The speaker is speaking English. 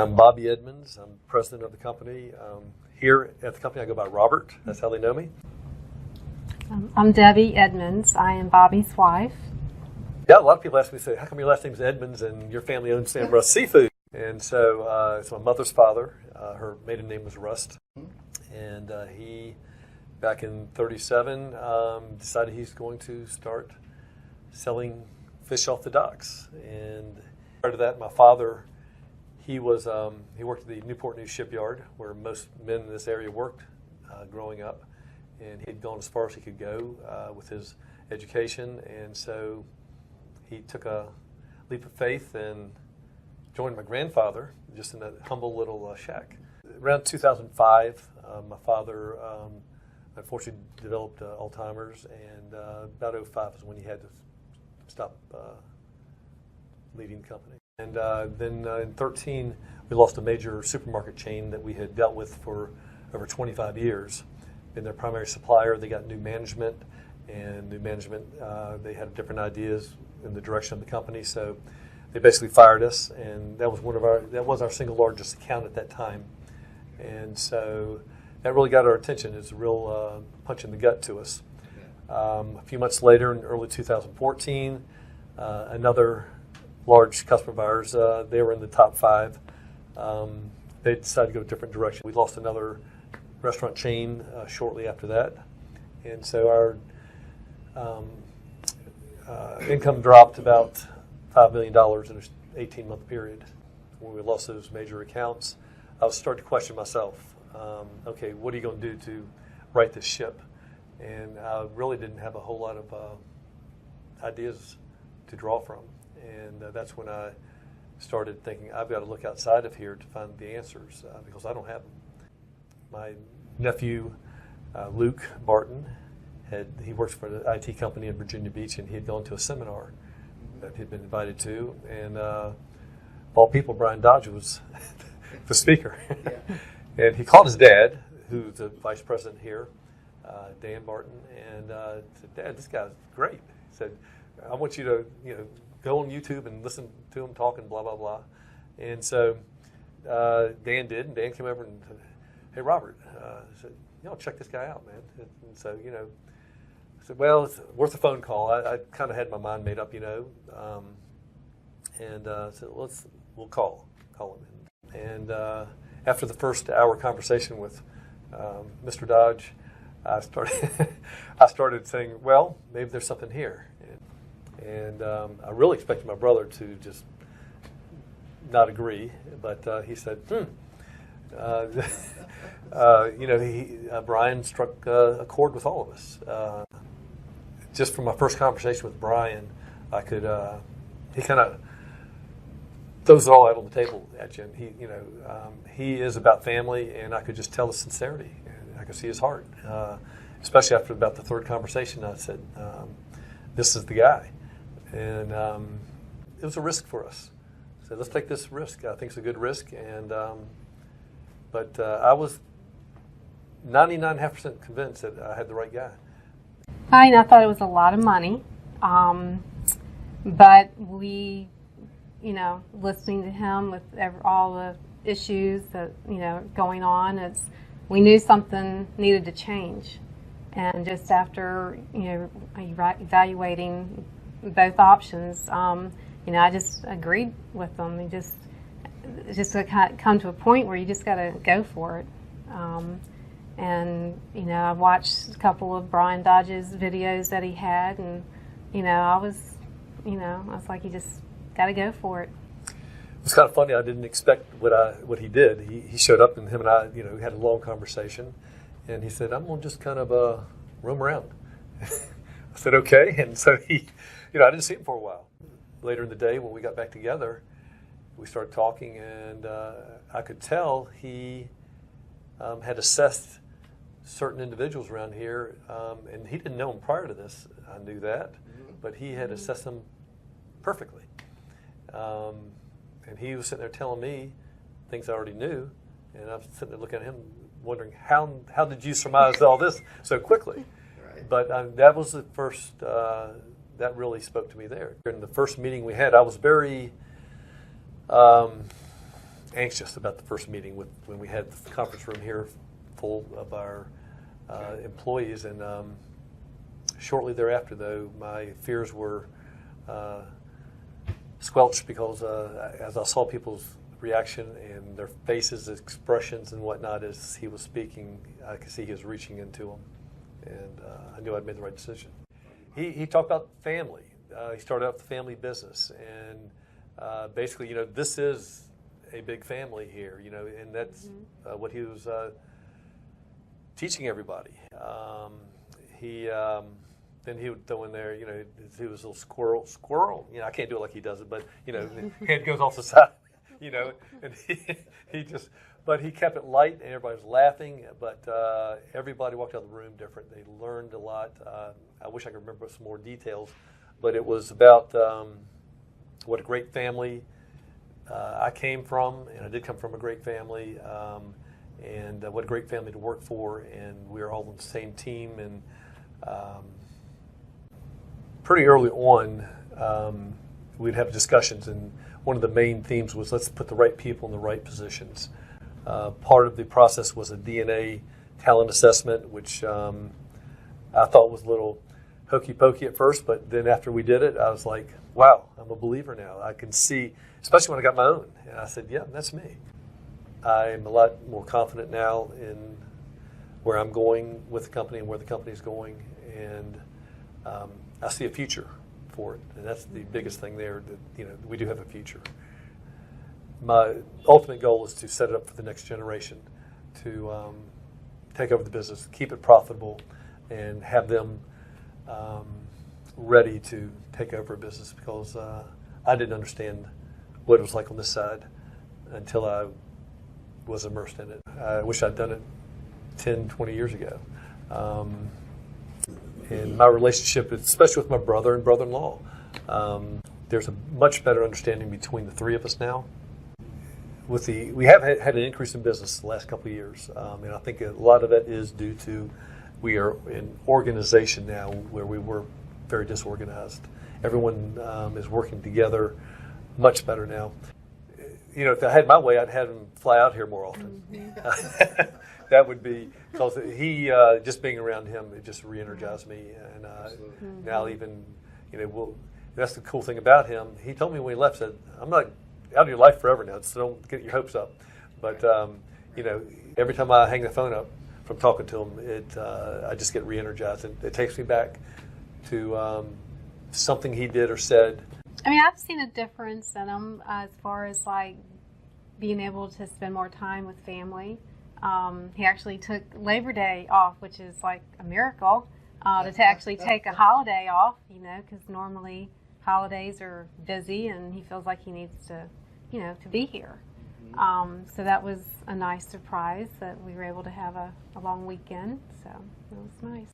I'm Bobby Edmonds. I'm president of the company. Here at the company, I go by Robert. That's how they know me. I'm Debbie Edmonds. I am Bobby's wife. Yeah, a lot of people ask me, say, how come your last name is Edmonds and your family owns Sam Rust Seafood? And so it's my mother's father. Her maiden name was Rust. And he, back in 1937, decided he's going to start selling fish off the docks. And prior to that, my father, he worked at the Newport News shipyard, where most men in this area worked growing up. And he'd gone as far as he could go with his education. And so he took a leap of faith and joined my grandfather just in a humble little shack. Around 2005, my father unfortunately developed Alzheimer's, and about 2005 is when he had to stop leading the company. And then in 2013, we lost a major supermarket chain that we had dealt with for over 25 years. Been their primary supplier. They got new management, and they had different ideas in the direction of the company. So they basically fired us, and that was our single largest account at that time. And so that really got our attention. It's a real punch in the gut to us. A few months later, in early 2014, another large customer of ours, they were in the top 5. They decided to go a different direction. We lost another restaurant chain shortly after that. And so our income dropped about $5 million in an 18-month period. When we lost those major accounts, I was starting to question myself. Okay, what are you going to do to right this ship? And I really didn't have a whole lot of ideas to draw from. And that's when I started thinking, I've got to look outside of here to find the answers because I don't have them. My nephew, Luke Barton, he works for the IT company in Virginia Beach, and he had gone to a seminar that he'd been invited to. And of all people, Brian Dodge was the speaker. And he called his dad, who's the vice president here, Dan Barton, and said, "Dad, this guy's great." He said, "I want you to, go on YouTube and listen to him talking, blah, blah, blah." And so Dan did, and Dan came over and said, "Hey, Robert," said, "check this guy out, man." And so, I said, "Well, it's worth a phone call." I kind of had my mind made up, and said, "We'll call him." And after the first hour conversation with Mr. Dodge, I started saying, well, maybe there's something here. And I really expected my brother to just not agree, but he said, Brian struck a chord with all of us. Just from my first conversation with Brian, he kind of throws it all out on the table at you. And he is about family, and I could just tell the sincerity, and I could see his heart. Especially after about the third conversation, I said, "This is the guy," and it was a risk for us. So let's take this risk. I think it's a good risk, and but I was 99.5% convinced that I had the right guy. I thought it was a lot of money, but we, listening to him with all the issues that going on, we knew something needed to change, and just after evaluating both options, I just agreed with them. It just come to a point where you just got to go for it. And I watched a couple of Brian Dodge's videos that he had, and I was like, you just got to go for it. It was kind of funny. I didn't expect what he did. He showed up, and him and I, we had a long conversation, and he said, "I'm gonna just kind of roam around." I said, "Okay," and so I didn't see him for a while. Later in the day, when we got back together, we started talking, and I could tell he had assessed certain individuals around here, and he didn't know them prior to this. I knew that, but he had assessed them perfectly. And he was sitting there telling me things I already knew, and I was sitting there looking at him, wondering how did you surmise all this so quickly? Right. But that was the first that really spoke to me there. In the first meeting we had, I was very anxious about the first meeting when we had the conference room here full of our employees. And shortly thereafter, though, my fears were squelched because as I saw people's reaction and their faces, expressions, and whatnot as he was speaking, I could see he was reaching into them, and I knew I'd made the right decision. He talked about family. He started out the family business, and basically, you know, this is a big family here, you know, and that's what he was teaching everybody. Then he would throw in there, you know, he was a little squirrel. You know, I can't do it like he does it, but, you know, the head goes off the side, you know, and but he kept it light, and everybody was laughing, but everybody walked out of the room different. They learned a lot. I wish I could remember some more details, but it was about what a great family I came from, and I did come from a great family, and what a great family to work for, and we were all on the same team, and pretty early on, we'd have discussions, and one of the main themes was let's put the right people in the right positions. Part of the process was a DNA talent assessment, which I thought was a little hokey pokey at first, but then after we did it, I was like, wow, I'm a believer now. I can see, especially when I got my own, and I said, yeah, that's me. I'm a lot more confident now in where I'm going with the company and where the company's going, and I see a future for it, and that's the biggest thing there, that, you know, we do have a future. My ultimate goal is to set it up for the next generation, to take over the business, keep it profitable, and have them ready to take over a business, because I didn't understand what it was like on this side until I was immersed in it. I wish I'd done it 10, 20 years ago. And my relationship, especially with my brother and brother-in-law, there's a much better understanding between the three of us now. We have had an increase in business the last couple of years, and I think a lot of it is due to we are an organization now where we were very disorganized. Everyone is working together much better now. You know, if I had my way, I'd have him fly out here more often. That would be, because he, just being around him, it just re-energized me. And now even, you know, that's the cool thing about him. He told me when he left, said, I'm not out of your life forever now, so don't get your hopes up. But, you know, every time I hang the phone up from talking to him, I just get re-energized. It takes me back to something he did or said. I mean, I've seen a difference in him as far as like being able to spend more time with family. He actually took Labor Day off, which is like a miracle, to actually take a holiday off, you know, because normally holidays are busy and he feels like he needs to, you know, to be here. So that was a nice surprise that we were able to have a long weekend. So it was nice.